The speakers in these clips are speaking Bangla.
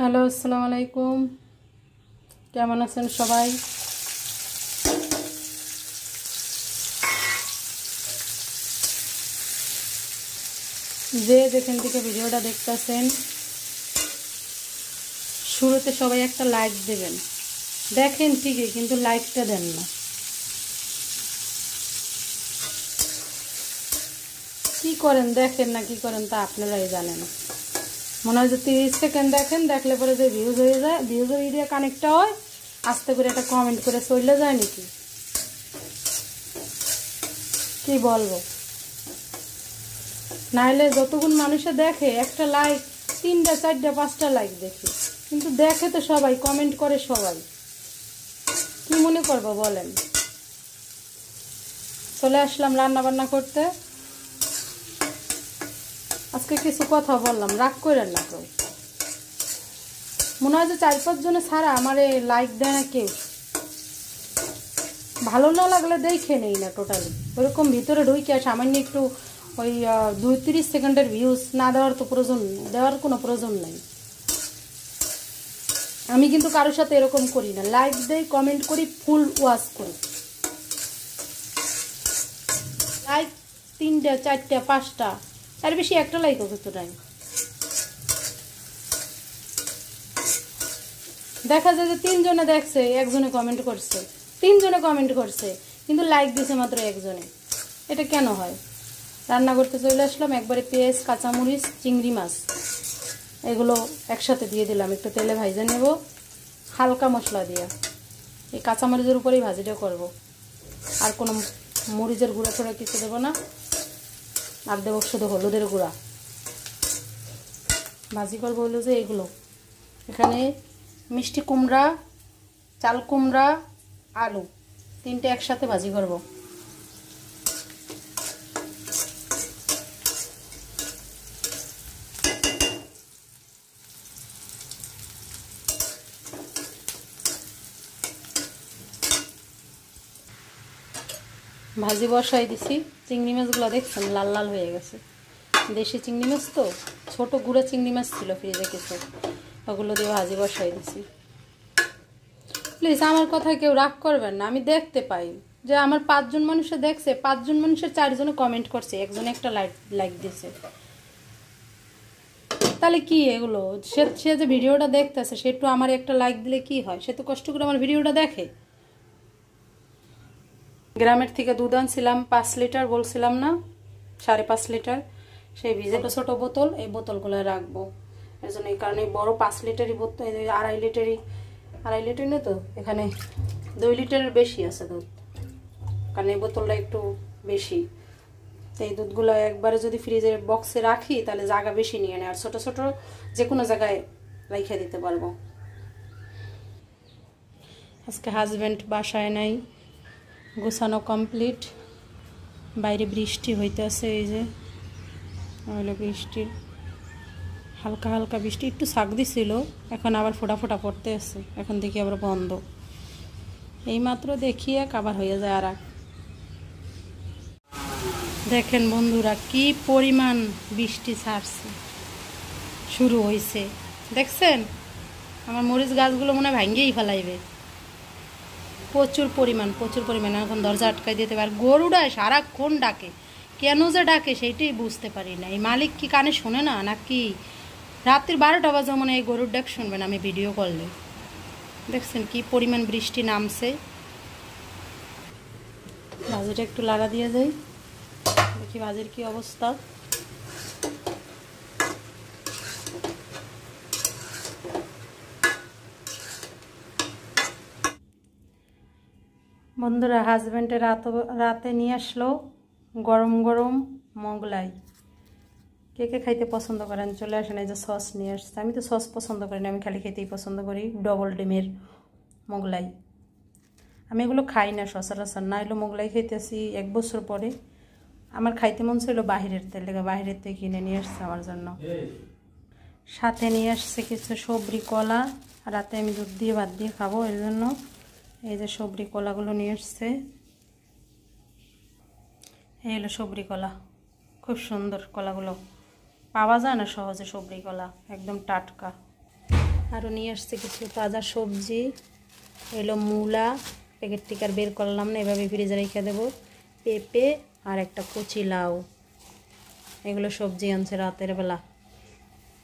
হ্যালো, আসসালামু আলাইকুম। কেমন আছেন সবাই? যে যেখান থেকে ভিডিওটা দেখতেছেন শুরুতে সবাই একটা লাইক দেবেন। দেখেন ঠিকই, কিন্তু লাইকটা দেন না। কি করেন দেখেন না কি করেন তা আপনারাই জানেন। মনে হয় যে 30 সেকেন্ড দেখেন, দেখলে পরে যে ভিউজ হয়ে যায়, ভিউজ ভিডিও কানেক্ট হয়, আস্তে করে একটা কমেন্ট করে চলে যায় নাকি? কি বলবো, নাইলে যতক্ষণ মানুষে দেখে একটা লাইক 3টা 4টা 5টা লাইক দেখে, কিন্তু দেখে তো সবাই, কমেন্ট করে সবাই, কি মনে করবো বলেন? চলে আসলাম রান্না বান্না করতে। আজকে কিছু কথা বললাম, রাগ করেন না কেউ। মনে হয় যে 4-5 জনে ছাড়া আমারে লাইক দেয় না কেউ। ভালো না লাগলে দেখে নেই না টোটালি, ওরকম ভিতরে ঢুকে সামান্য একটু ওই 2-30 সেকেন্ডের ভিউজ না দেওয়ার তো প্রয়োজন, দেওয়ার কোনো প্রয়োজন নাই। আমি কিন্তু কারোর সাথে এরকম করি না, লাইক দেই, কমেন্ট করি, ফুল ওয়াচ করি। লাইক 3টা 4টা 5টা, এর বেশি একটা লাইক হতো নাই। দেখা যায় যে 3 জনে দেখছে, 1 জনে কমেন্ট করছে, 3 জনে কমেন্ট করছে, কিন্তু লাইক দিছে মাত্র 1 জনে। এটা কেন হয়? রান্না করতে চলে আসলাম, একবারে পেঁয়াজ, কাঁচামরিচ, চিংড়ি মাছ এগুলো একসাথে দিয়ে দিলাম। একটু তেলে ভাজে নেব হালকা মশলা দিয়ে। এই কাঁচামরিচের উপরেই ভাজিটা করব, আর কোনো মরিচের গুঁড়া টোড়া কিছু দেবো না। আর দেবো শুধু হলুদের গুঁড়া। ভাজি করবো হলো যে এগুলো, এখানে মিষ্টি কুমড়া, চাল কুমড়া, আলু 3টে একসাথে ভাজি করব। ভাজি বসাই দিছি। চিংড়ি মাছগুলো দেখছেন লাল লাল হয়ে গেছে, দেশি চিংড়ি মাছ তো, ছোট গুঁড়া চিংড়ি মাছ ছিল ফ্রিজে কিছু, ওগুলো দিয়ে ভাজি বসাই দিছি। প্লিজ আমার কথায় কেউ রাগ করবেন না। আমি দেখতে পাই যে আমার 5 জন মানুষে দেখছে, 5 জন মানুষের 4 জনে কমেন্ট করছে, 1 জনে একটা লাইক দিছে। তাহলে কি এগুলো, সে যে ভিডিওটা দেখতেছে সে একটু আমার একটা লাইক দিলে কি হয়? সে তো কষ্ট করে আমার ভিডিওটা দেখে। গ্রামের থেকে দুধ আনছিলাম 5 লিটার, বলছিলাম না 5.5 লিটার, সেই ভিজে ছোট বোতল, এই বোতলগুলো রাখবো। এর জন্য এই কারণে বড় 5 লিটারই বোতল, 2.5 লিটার না তো, এখানে 2 লিটারের বেশি আছে দুধ, কারণ এই বোতলটা একটু বেশি। তো এই দুধগুলো একবারে যদি ফ্রিজের বক্সে রাখি তাহলে জায়গা বেশি নিয়ে নেয়, আর ছোটো ছোটো যে কোনো জায়গায় রেখে দিতে পারবো। আজকে হাজব্যান্ড বাসায় নাই, গোছানো কমপ্লিট। বাইরে বৃষ্টি হইতেছে, এই যে হলো বৃষ্টির, হালকা হালকা বৃষ্টি, একটু ছাক দিছিল, এখন আবার ফোটা ফোটা পড়তে আছে, এখন দেখি আবার বন্ধ। এইমাত্র দেখি এক আবার হয়ে যায় আর এক। দেখেন বন্ধুরা কি পরিমাণ বৃষ্টি ছাড়ছে, শুরু হয়েছে, দেখছেন? আমার মরিচ গাছগুলো মনে হয় ভাঙ্গেই ফেলাইবে, প্রচুর পরিমাণ। এখন দরজা আটকাই দিতে পারে। গরুটা সারাক্ষণ ডাকে, কেন যে ডাকে সেইটাই বুঝতে পারি না। এই মালিক কি কানে শোনে না নাকি? রাত্রির 12টা বাজে মনে এই গরুর ডাক শুনবেন আমি ভিডিও করলে। দেখছেন কি পরিমাণ বৃষ্টি নামছে। ভাজিটা একটু লাড়া দিয়ে যাই, দেখি ভাজির কি অবস্থা। বন্ধুরা, হাজব্যান্ডে রাতে নিয়ে আসলো গরম গরম মোগলাই। কে কে খাইতে পছন্দ করেন চলে আসেন। এই যে সস নিয়ে আসছে, আমি তো সস পছন্দ করি না, আমি খালি খেতেই পছন্দ করি ডবল ডিমের মোগলাই। আমি এগুলো খাই না সচরাচর, না এলো মোগলাই খাইতেছি 1 বছর পরে। আমার খাইতে মন ছিল বাহিরের তেলে, বাহিরের থেকে কিনে নিয়ে আসছে আমার জন্য। সাথে নিয়ে আসছে কিছু সবরি কলা, রাতে আমি দুধ দিয়ে ভাত দিয়ে খাবো এর জন্য। এই যে সবরি কলাগুলো নিয়ে আসছে, এই হলো সবরি কলা, খুব সুন্দর কলাগুলো, পাওয়া যায় না সহজে সবরি কলা, একদম টাটকা। আরও নিয়ে আসছে কিছু তাজা সবজি, এলো মূলা, প্যাকেট থেকে আর বের করলাম না, এভাবে ফ্রিজে রেখে দেবো। পেঁপে আর একটা কচি লাউ, এগুলো সবজি আনছে রাতের বেলা,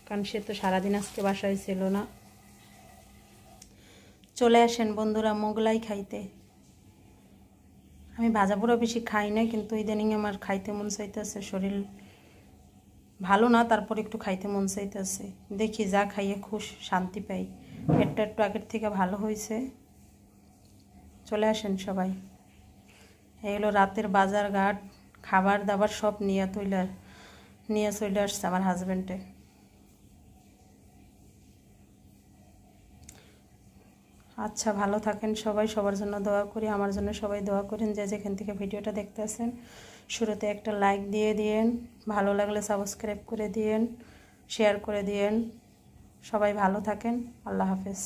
কারণ সে তো সারাদিন আজকে বাসায় ছিল না। চলে আসেন বন্ধুরা মোগলাই খাইতে। আমি ভাজা পোড়া বেশি খাই না, কিন্তু ইদানিং আমার খাইতে মন চাইতেছে, শরীর ভালো না, তারপর একটু খাইতে মন চাইতেছে। দেখি যা খাইয়ে খুব শান্তি পাই, পেটটা একটু আগের থেকে ভালো হয়েছে। চলে আসেন সবাই। এগুলো রাতের বাজার ঘাট, খাবার দাবার সব নিয়ে চলে আসছে আমার হাজব্যান্ডে। আচ্ছা, ভালো থাকেন সবাই, সবার জন্য দোয়া করি, আমার জন্য সবাই দোয়া করেন। যে যেখান থেকে ভিডিওটা দেখতেছেন, শুরুতে একটা লাইক দিয়ে দিয়েন, ভালো লাগলে সাবস্ক্রাইব করে দিয়েন, শেয়ার করে দিয়েন। সবাই ভালো থাকেন, আল্লাহ হাফেজ।